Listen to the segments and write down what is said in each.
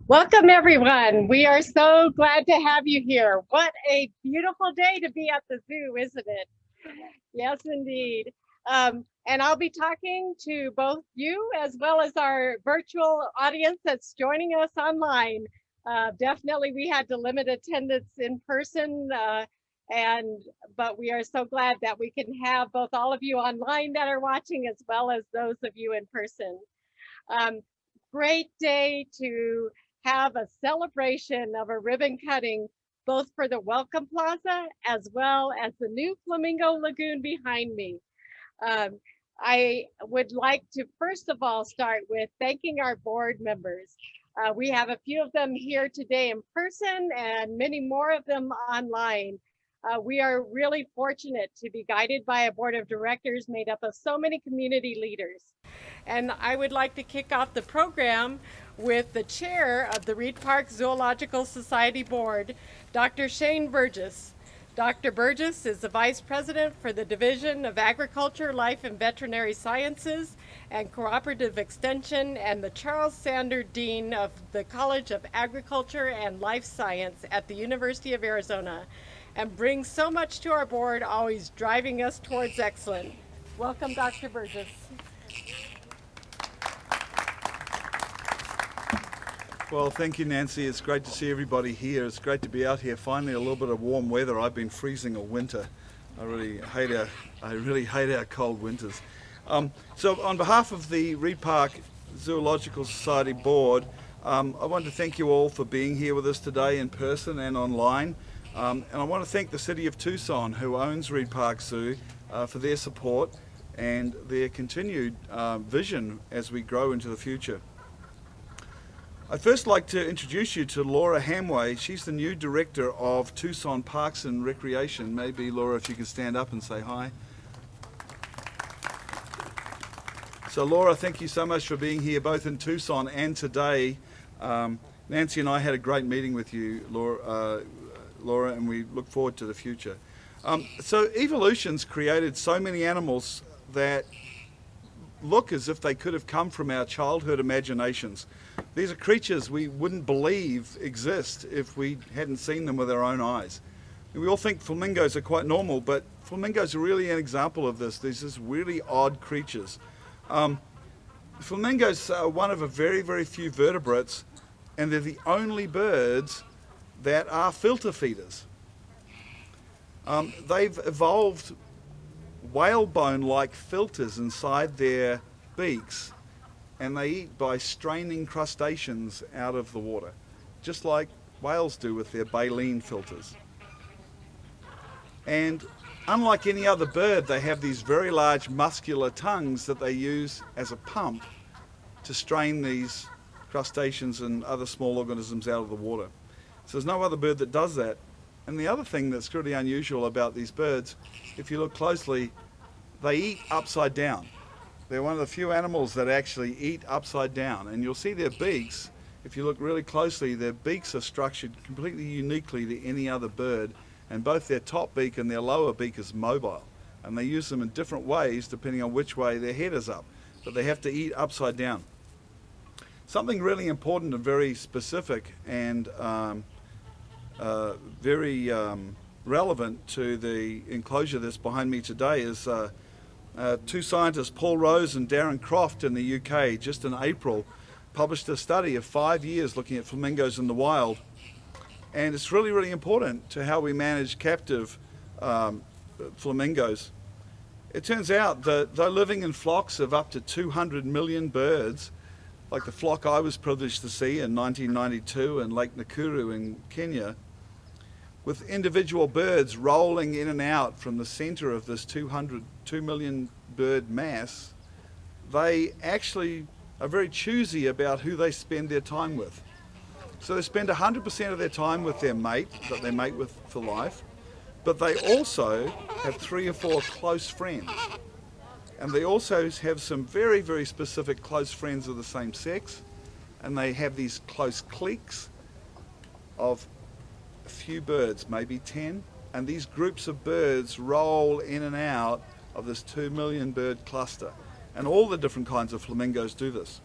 Welcome, everyone. We are so glad to have you here. What a beautiful day to be at the zoo, isn't it? Yes, indeed. And I'll be talking to both you as well as our virtual audience that's joining us online. Definitely, we had to limit attendance in person, and but we are so glad that we can have both all of you online that are watching as well as those of you in person. Um, Great day to have a celebration of a ribbon cutting, both for the Welcome Plaza as well as the new Flamingo Lagoon behind me. Um, I would like to first of all start with thanking our board members. We have a few of them here today in person and many more of them online. We are really fortunate to be guided by a board of directors made up of so many community leaders. And I would like to kick off the program with the chair of the Reid Park Zoological Society Board, Dr. Shane Burgess. Dr. Burgess is the Vice President for the Division of Agriculture, Life and Veterinary Sciences and Cooperative Extension and the Charles Sander Dean of the College of Agriculture and Life Science at the University of Arizona and brings so much to our board, always driving us towards excellence. Welcome, Dr. Burgess. Well, thank you, Nancy. It's great to see everybody here. It's great to be out here. Finally, a little bit of warm weather. I've been freezing all winter. I really hate our cold winters. So, on behalf of the Reid Park Zoological Society Board, I want to thank you all for being here with us today in person and online. And I want to thank the City of Tucson, who owns Reid Park Zoo, for their support and their continued vision as we grow into the future. I'd first like to introduce you to Laura Hamway. She's the new director of Tucson Parks and Recreation. Maybe, Laura, if you could stand up and say hi. So, Laura, thank you so much for being here, both in Tucson and today. Nancy and I had a great meeting with you, Laura, and we look forward to the future. So, evolution's created so many animals that look as if they could have come from our childhood imaginations. These are creatures we wouldn't believe exist if we hadn't seen them with our own eyes. And we all think flamingos are quite normal, but flamingos are really an example of this. These just really odd creatures. Flamingos are one of a very, very few vertebrates, and they're the only birds that are filter feeders. They've evolved whalebone-like filters inside their beaks, and they eat by straining crustaceans out of the water, just like whales do with their baleen filters. And unlike any other bird, they have these very large muscular tongues that they use as a pump to strain these crustaceans and other small organisms out of the water. So there's no other bird that does that. And the other thing that's really unusual about these birds, if you look closely, they eat upside down. They're one of the few animals that actually eat upside down. And you'll see their beaks, if you look really closely, their beaks are structured completely uniquely to any other bird. And both their top beak and their lower beak is mobile. And they use them in different ways depending on which way their head is up. But they have to eat upside down. Something really important and very specific and very relevant to the enclosure that's behind me today is two scientists, Paul Rose and Darren Croft in the UK, just in April, published a study of 5 years looking at flamingos in the wild. And it's really, really important to how we manage captive flamingos. It turns out that they're living in flocks of up to 200 million birds, like the flock I was privileged to see in 1992 in Lake Nakuru in Kenya, with individual birds rolling in and out from the center of this 2 million bird mass. They actually are very choosy about who they spend their time with. So they spend 100% of their time with their mate that they mate with for life, but they also have 3 or 4 close friends. And they also have some very, very specific close friends of the same sex, and they have these close cliques of a few birds, maybe 10, and these groups of birds roll in and out of this 2 million bird cluster. And all the different kinds of flamingos do this.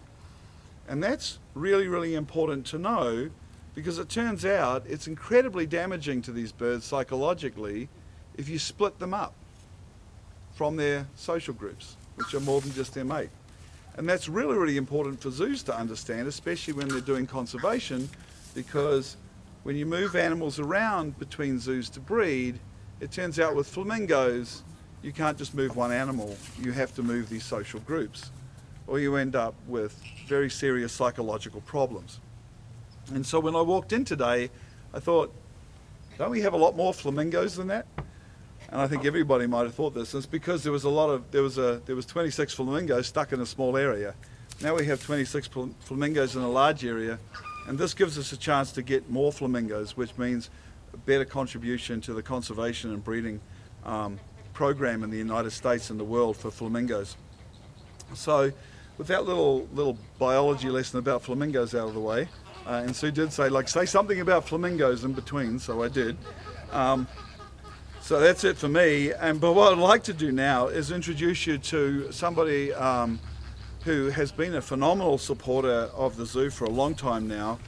And that's really, really important to know, because it turns out it's incredibly damaging to these birds psychologically if you split them up from their social groups, which are more than just their mate. And that's really, really important for zoos to understand, especially when they're doing conservation, because when you move animals around between zoos to breed, it turns out with flamingos, you can't just move one animal, you have to move these social groups, or you end up with very serious psychological problems. And so when I walked in today, I thought, don't we have a lot more flamingos than that? And I think everybody might have thought this. It's because there was 26 flamingos stuck in a small area. Now we have 26 flamingos in a large area, and this gives us a chance to get more flamingos, which means a better contribution to the conservation and breeding program in the United States and the world for flamingos. So with that little biology lesson about flamingos out of the way, and Sue did say, say something about flamingos in between, so I did. So that's it for me. But what I'd like to do now is introduce you to somebody who has been a phenomenal supporter of the zoo for a long time now.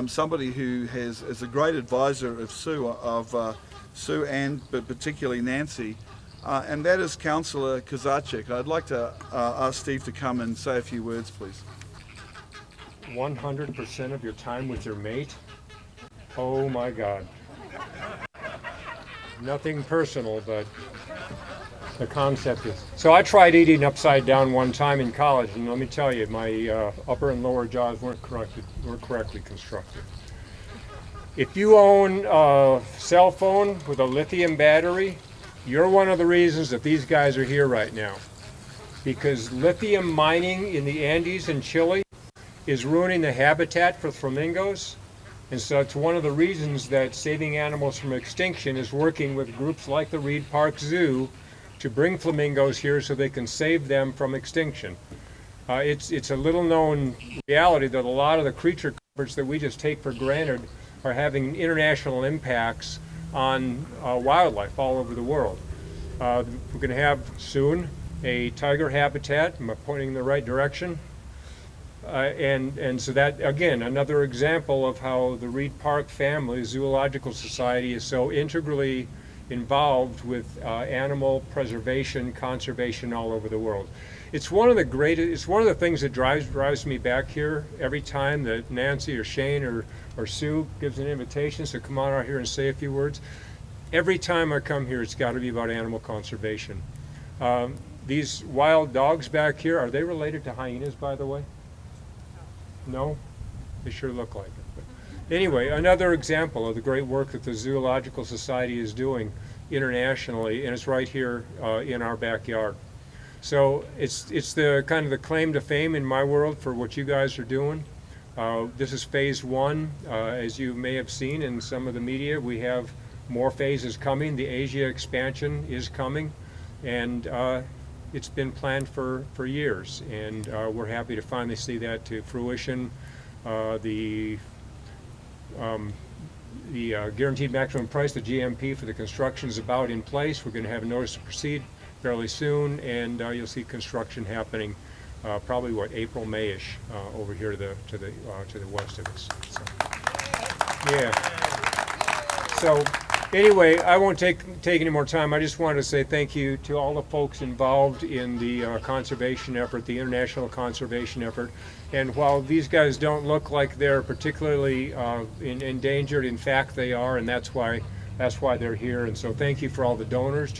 Somebody who is a great advisor of Sue and but particularly Nancy, and that is Councillor Kozaczyk. I'd like to ask Steve to come and say a few words, please. 100% of your time with your mate? Oh my God. Nothing personal, but the concept is. So I tried eating upside down one time in college, and let me tell you, my upper and lower jaws weren't correctly constructed. If you own a cell phone with a lithium battery, you're one of the reasons that these guys are here right now. Because lithium mining in the Andes in Chile is ruining the habitat for flamingos. And so it's one of the reasons that Saving Animals from Extinction is working with groups like the Reid Park Zoo to bring flamingos here so they can save them from extinction. It's a little known reality that a lot of the creature coverage that we just take for granted are having international impacts on wildlife all over the world. We're going to have soon a tiger habitat. Am I pointing in the right direction? And so that, again, another example of how the Reid Park family, Zoological Society, is so integrally involved with animal preservation, conservation all over the world. It's one of the things that drives me back here every time that Nancy or Shane or Sue gives an invitation, so come on out here and say a few words. Every time I come here, it's got to be about animal conservation. These wild dogs back here, are they related to hyenas, by the way? No? They sure look like it. But anyway, another example of the great work that the Zoological Society is doing internationally, and it's right here in our backyard. So it's the kind of the claim to fame in my world for what you guys are doing. This is phase one. As you may have seen in some of the media, we have more phases coming. The Asia expansion is coming, and it's been planned for years, and we're happy to finally see that to fruition. The guaranteed maximum price, the GMP for the construction, is about in place. We're going to have a notice to proceed fairly soon, and you'll see construction happening probably April, May-ish over here to the west of us. So, yeah. So. Anyway, I won't take any more time. I just wanted to say thank you to all the folks involved in the conservation effort, the international conservation effort. And while these guys don't look like they're particularly endangered, in fact they are, and that's why they're here. And so thank you to all the donors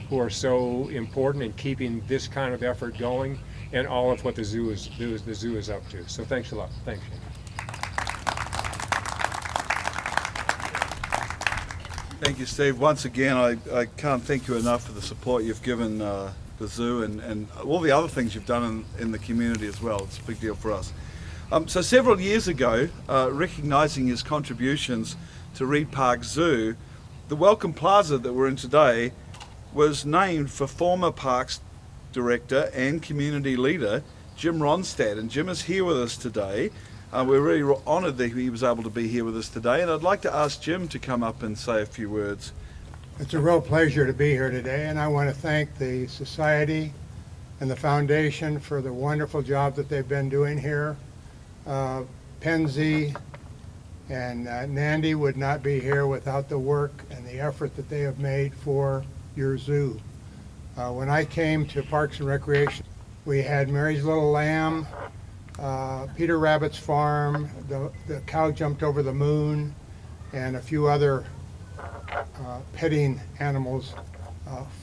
who are so important in keeping this kind of effort going, and all of what the zoo is up to. So thanks a lot. Thanks. Thank you, Steve. Once again, I can't thank you enough for the support you've given the zoo and all the other things you've done in the community as well. It's a big deal for us. So several years ago, recognising his contributions to Reid Park Zoo, the Welcome Plaza that we're in today was named for former Parks Director and Community Leader Jim Ronstadt. And Jim is here with us today. We're really honoured that he was able to be here with us today, and I'd like to ask Jim to come up and say a few words. It's a real pleasure to be here today, and I want to thank the Society and the foundation for the wonderful job that they've been doing here. Penzi and Nandy would not be here without the work and the effort that they have made for your zoo. When I came to Parks and Recreation, we had Mary's Little Lamb, Peter Rabbit's Farm, the cow jumped over the moon, and a few other petting animals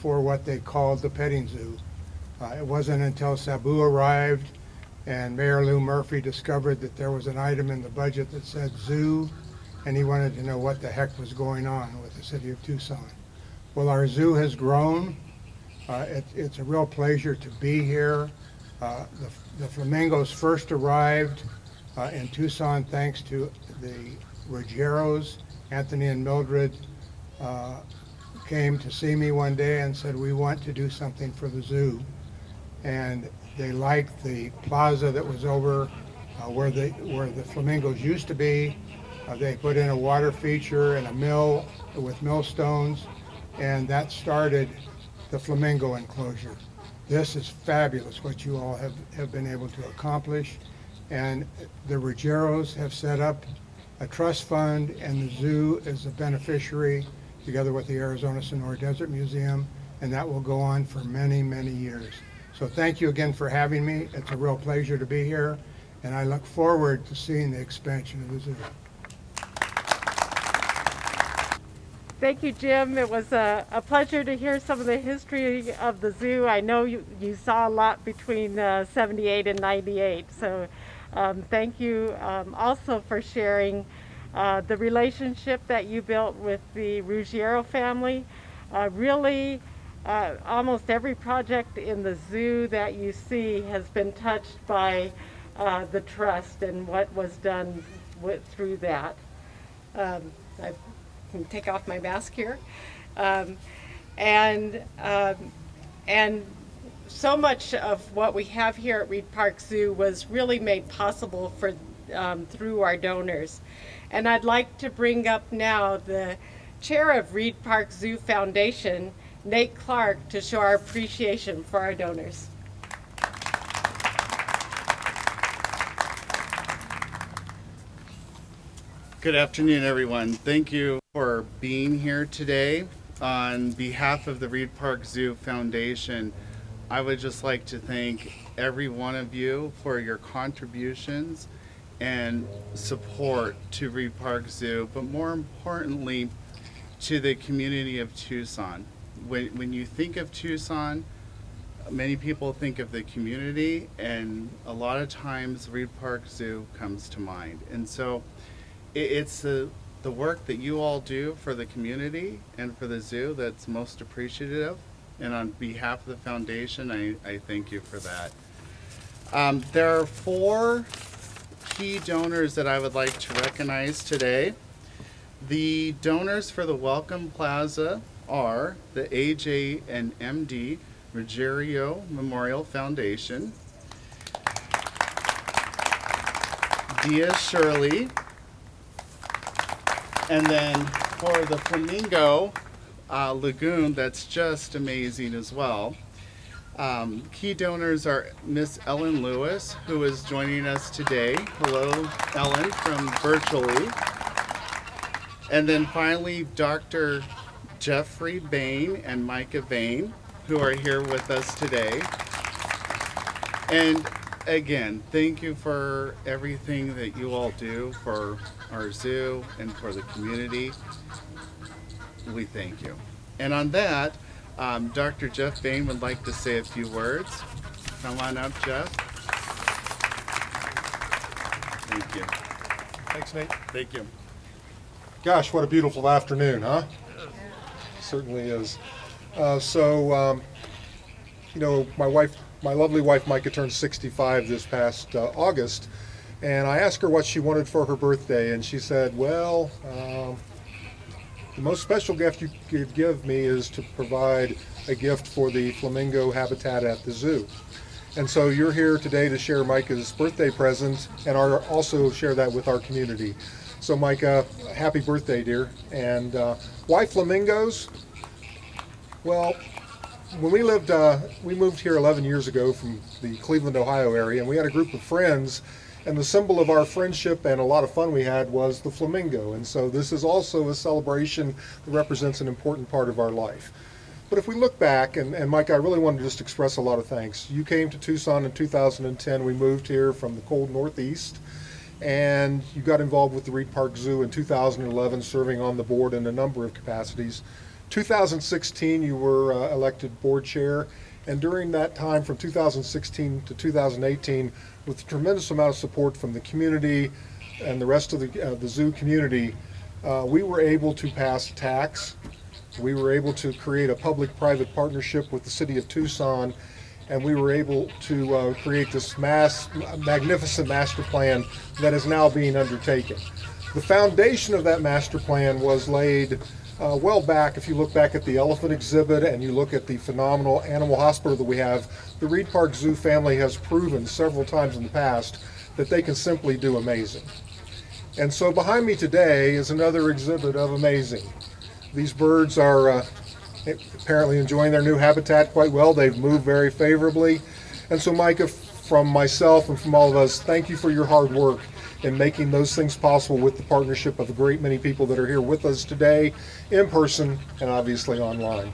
for what they called the petting zoo. It wasn't until Sabu arrived and Mayor Lou Murphy discovered that there was an item in the budget that said zoo, and he wanted to know what the heck was going on with the city of Tucson. Well, our zoo has grown. It's a real pleasure to be here. The flamingos first arrived in Tucson thanks to the Ruggeros. Anthony and Mildred came to see me one day and said, we want to do something for the zoo. And they liked the plaza that was over where the flamingos used to be. They put in a water feature and a mill with millstones, and that started the flamingo enclosure. This is fabulous what you all have been able to accomplish. And the Ruggeros have set up a trust fund, and the zoo is a beneficiary together with the Arizona Sonora Desert Museum, and that will go on for many, many years. So thank you again for having me. It's a real pleasure to be here, and I look forward to seeing the expansion of the zoo. Thank you, Jim. It was a pleasure to hear some of the history of the zoo. I know you saw a lot between 78 and 98, so thank you also for sharing the relationship that you built with the Ruggiero family. Really, almost every project in the zoo that you see has been touched by the trust and what was done through that. I can take off my mask here. And so much of what we have here at Reid Park Zoo was really made possible through our donors. And I'd like to bring up now the chair of Reid Park Zoo Foundation, Nate Clark, to show our appreciation for our donors. Good afternoon, everyone. Thank you for being here today. On behalf of the Reid Park Zoo Foundation, I would just like to thank every one of you for your contributions and support to Reid Park Zoo, but more importantly, to the community of Tucson. When you think of Tucson, many people think of the community, and a lot of times Reid Park Zoo comes to mind. And so it's the work that you all do for the community and for the zoo that's most appreciative. And on behalf of the foundation, I thank you for that. There are 4 key donors that I would like to recognize today. The donors for the Welcome Plaza are the AJ and MD Ruggiero Memorial Foundation, Dia Shirley, and then for the Flamingo Lagoon, that's just amazing as well. Key donors are Miss Ellen Lewis, who is joining us today. Hello, Ellen, from virtually. And then finally, Dr. Jeffrey Bain and Micah Bain, who are here with us today. And again, thank you for everything that you all do for our zoo and for the community. We thank you. And on that, Dr. Jeff Bain would like to say a few words. Come on up, Jeff. Thank you. Thanks, Nate. Thank you. Gosh, what a beautiful afternoon, huh? Certainly is. You know, my lovely wife Micah turned 65 this past August, and I asked her what she wanted for her birthday, and she said, well, the most special gift you could give me is to provide a gift for the flamingo habitat at the zoo. And so you're here today to share Micah's birthday present and also share that with our community. So Micah, happy birthday, dear. And why flamingos? Well, when we moved here 11 years ago from the Cleveland, Ohio area, and we had a group of friends, and the symbol of our friendship and a lot of fun we had was the flamingo. And so this is also a celebration that represents an important part of our life. But if we look back, and Mike, I really want to just express a lot of thanks. You came to Tucson in 2010. We moved here from the cold Northeast, and you got involved with the Reid Park Zoo in 2011, serving on the board in a number of capacities. 2016, you were elected board chair, and during that time from 2016 to 2018, with a tremendous amount of support from the community and the rest of the zoo community, we were able to pass tax. We were able to create a public-private partnership with the city of Tucson, and we were able to create this magnificent master plan that is now being undertaken. The foundation of that master plan was laid well back. If you look back at the elephant exhibit and you look at the phenomenal animal hospital that we have, the Reid Park Zoo family has proven several times in the past that they can simply do amazing. And so behind me today is another exhibit of amazing. These birds are apparently enjoying their new habitat quite well. They've moved very favorably. And so Micah, from myself and from all of us, thank you for your hard work in making those things possible with the partnership of a great many people that are here with us today, in person and obviously online.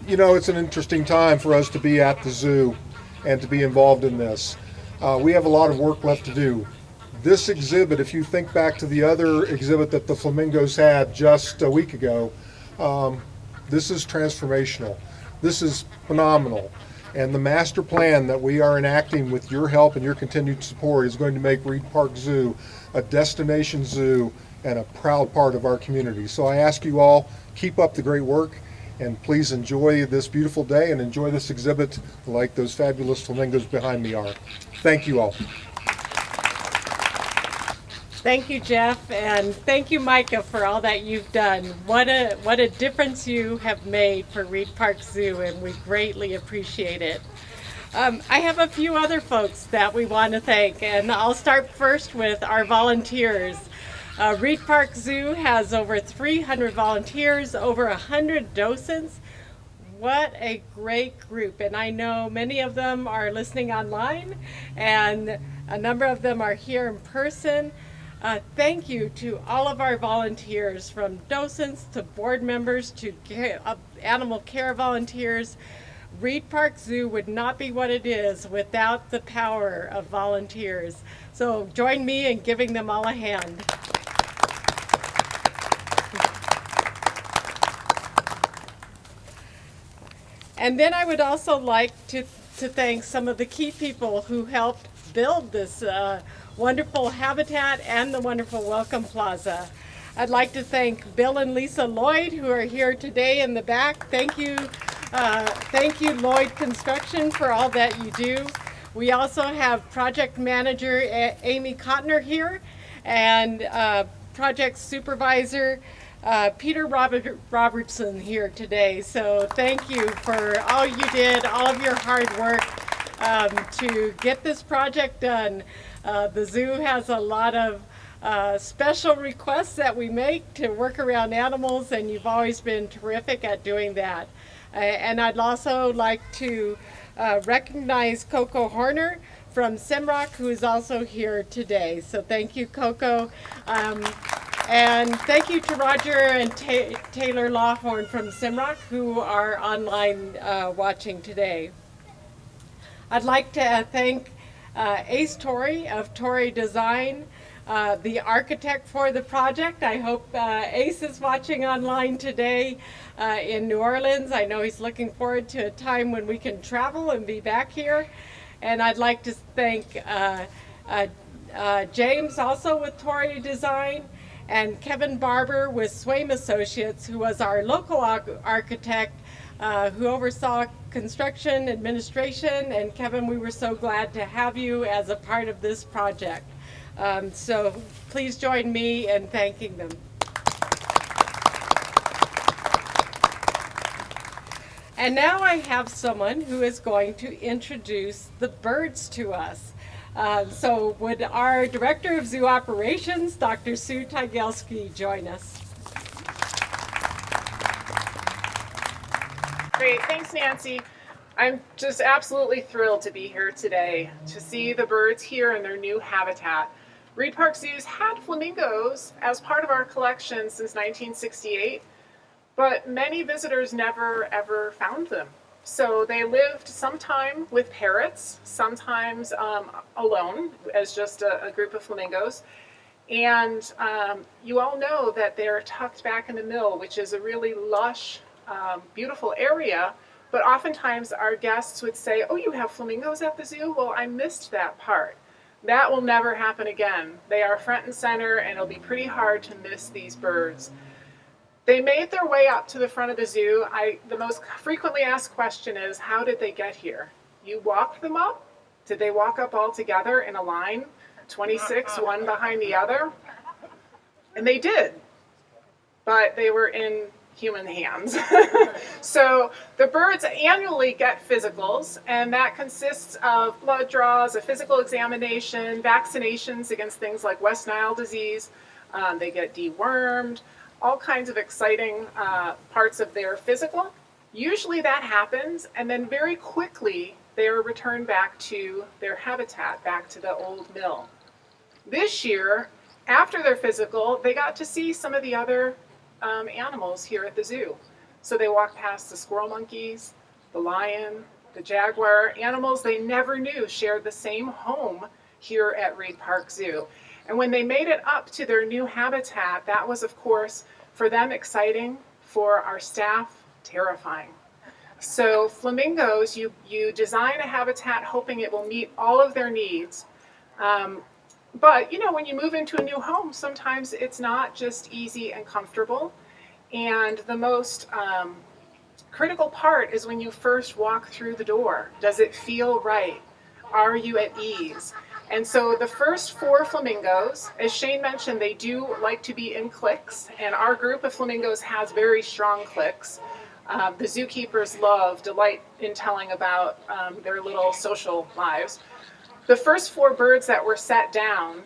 You know, it's an interesting time for us to be at the zoo and to be involved in this. We have a lot of work left to do. This exhibit, if you think back to the other exhibit that the Flamingos had just a week ago, this is transformational. This is phenomenal. And the master plan that we are enacting with your help and your continued support is going to make Reid Park Zoo a destination zoo and a proud part of our community. So I ask you all, keep up the great work, and please enjoy this beautiful day and enjoy this exhibit like those fabulous flamingos behind me are. Thank you all. Thank you, Jeff, and thank you, Micah, for all that you've done. What a difference you have made for Reid Park Zoo, and we greatly appreciate it. I have a few other folks that we want to thank, and I'll start first with our volunteers. Reid Park Zoo has over 300 volunteers, over 100 docents. What a great group, and I know many of them are listening online, and a number of them are here in person. Thank you to all of our volunteers, from docents to board members to animal care volunteers. Reid Park Zoo would not be what it is without the power of volunteers. So join me in giving them all a hand. And then I would also like to thank some of the key people who helped build this wonderful habitat and the wonderful Welcome Plaza. I'd like to thank Bill and Lisa Lloyd, who are here today in the back. Thank you, Lloyd Construction, for all that you do. We also have project manager Amy Cotner here, and project supervisor Peter Robertson here today. So thank you for all you did, all of your hard work to get this project done. The zoo has a lot of special requests that we make to work around animals, and you've always been terrific at doing that. And I'd also like to recognize Coco Horner from Simrock, who is also here today. So thank you, Coco. And thank you to Roger and Taylor Lawhorn from Simrock, who are online watching today. I'd like to thank Ace Torrey of Torrey Design, the architect for the project. I hope Ace is watching online today in New Orleans. I know he's looking forward to a time when we can travel and be back here. And I'd like to thank James, also with Torrey Design, and Kevin Barber with Swaim Associates, who was our local architect who oversaw construction administration. And Kevin, we were so glad to have you as a part of this project. So please join me in thanking them. And now I have someone who is going to introduce the birds to us. So would our Director of Zoo Operations, Dr. Sue Tajelski, join us? Great, thanks, Nancy. I'm just absolutely thrilled to be here today to see the birds here in their new habitat. Reid Park Zoo's had flamingos as part of our collection since 1968, but many visitors never ever found them. So they lived sometime with parrots, sometimes alone as just a group of flamingos. And you all know that they're tucked back in the mill, which is a really lush, beautiful area. But oftentimes our guests would say, oh, you have flamingos at the zoo? Well, I missed that part. That will never happen again. They are front and center, and it'll be pretty hard to miss these birds. They made their way up to the front of the zoo. The most frequently asked question is, how did they get here? You walked them up? Did they walk up all together in a line, 26, one behind the other? And they did, but they were in human hands. So the birds annually get physicals, and that consists of blood draws, a physical examination, vaccinations against things like West Nile disease. They get dewormed, all kinds of exciting parts of their physical. Usually that happens, and then very quickly they are returned back to their habitat, back to the old mill. This year, after their physical, they got to see some of the other animals here at the zoo. So they walked past the squirrel monkeys, the lion, the jaguar, animals they never knew shared the same home here at Reid Park Zoo. And when they made it up to their new habitat, that was, of course, for them exciting, for our staff, terrifying. So flamingos, you design a habitat hoping it will meet all of their needs. But, you know, when you move into a new home, sometimes it's not just easy and comfortable. And the most critical part is when you first walk through the door. Does it feel right? Are you at ease? And so the first 4 flamingos, as Shane mentioned, they do like to be in cliques. And our group of flamingos has very strong cliques. The zookeepers delight in telling about their little social lives. The first 4 birds that were set down,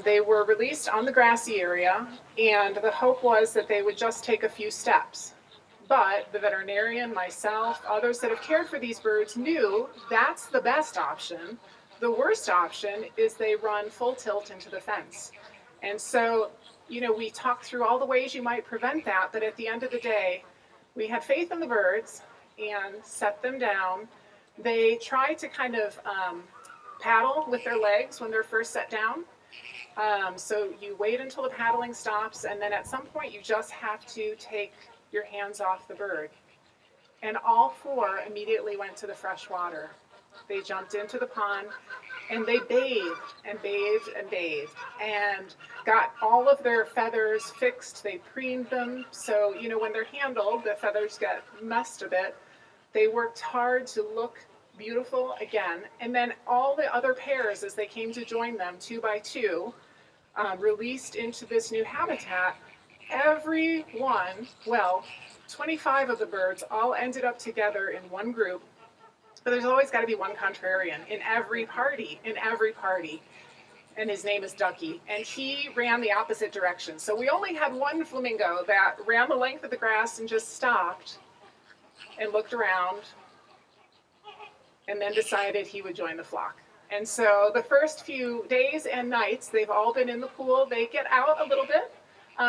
they were released on the grassy area, and the hope was that they would just take a few steps. But the veterinarian, myself, others that have cared for these birds knew that's the best option. The worst option is they run full tilt into the fence. And so, you know, we talked through all the ways you might prevent that, but at the end of the day, we had faith in the birds and set them down. They tried to kind of paddle with their legs when they're first set down. So you wait until the paddling stops, and then at some point you just have to take your hands off the bird. And all 4 immediately went to the fresh water. They jumped into the pond, and they bathed and bathed and bathed and got all of their feathers fixed. They preened them, so, you know, when they're handled, the feathers get messed a bit. They worked hard to look beautiful again, and then all the other pairs, as they came to join them 2 by 2, released into this new habitat. Every one, well, 25 of the birds all ended up together in one group, but there's always got to be one contrarian in every party, and his name is Ducky, and he ran the opposite direction. So we only had one flamingo that ran the length of the grass and just stopped and looked around, and then decided he would join the flock. And so the first few days and nights, they've all been in the pool. They get out a little bit.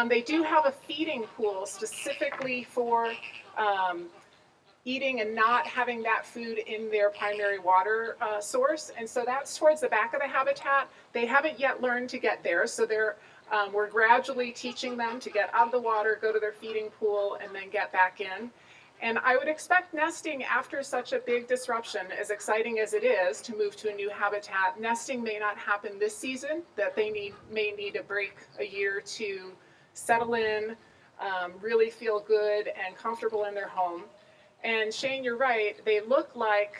They do have a feeding pool specifically for eating and not having that food in their primary water source. And so that's towards the back of the habitat. They haven't yet learned to get there, so we're gradually teaching them to get out of the water, go to their feeding pool, and then get back in. And I would expect nesting after such a big disruption, as exciting as it is to move to a new habitat, nesting may not happen this season, that they may need a break a year to settle in, really feel good and comfortable in their home. And Shane, you're right, they look like,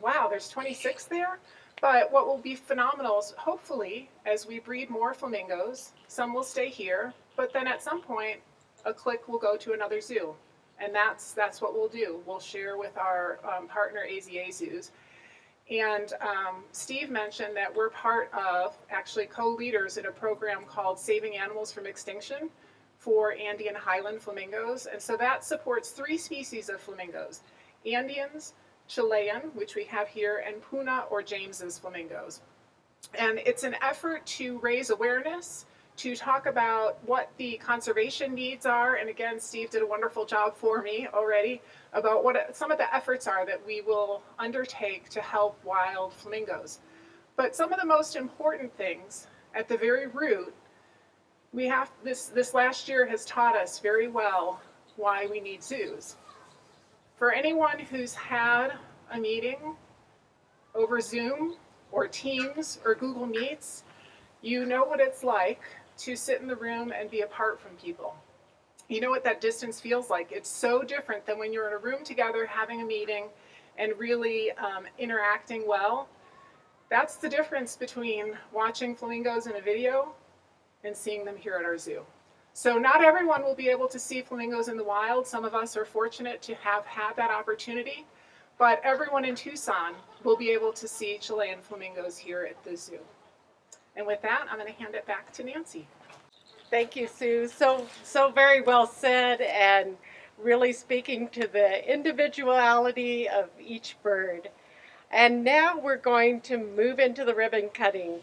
wow, there's 26 there. But what will be phenomenal is hopefully, as we breed more flamingos, some will stay here, but then at some point, a clique will go to another zoo. And that's what we'll do. We'll share with our partner AZA Zoos. And Steve mentioned that we're part of, actually co-leaders in a program called Saving Animals from Extinction, for Andean Highland flamingos. And so that supports 3 species of flamingos: Andeans, Chilean, which we have here, and Puna or James's flamingos. And it's an effort to raise awareness, to talk about what the conservation needs are. And again, Steve did a wonderful job for me already about what some of the efforts are that we will undertake to help wild flamingos. But some of the most important things at the very root, we have this last year has taught us very well why we need zoos. For anyone who's had a meeting over Zoom or Teams or Google Meets, you know what it's like to sit in the room and be apart from people. You know what that distance feels like. It's so different than when you're in a room together having a meeting and really interacting well. That's the difference between watching flamingos in a video and seeing them here at our zoo. So not everyone will be able to see flamingos in the wild. Some of us are fortunate to have had that opportunity, but everyone in Tucson will be able to see Chilean flamingos here at the zoo. And with that, I'm going to hand it back to Nancy. Thank you, Sue. So very well said, and really speaking to the individuality of each bird. And now we're going to move into the ribbon cutting.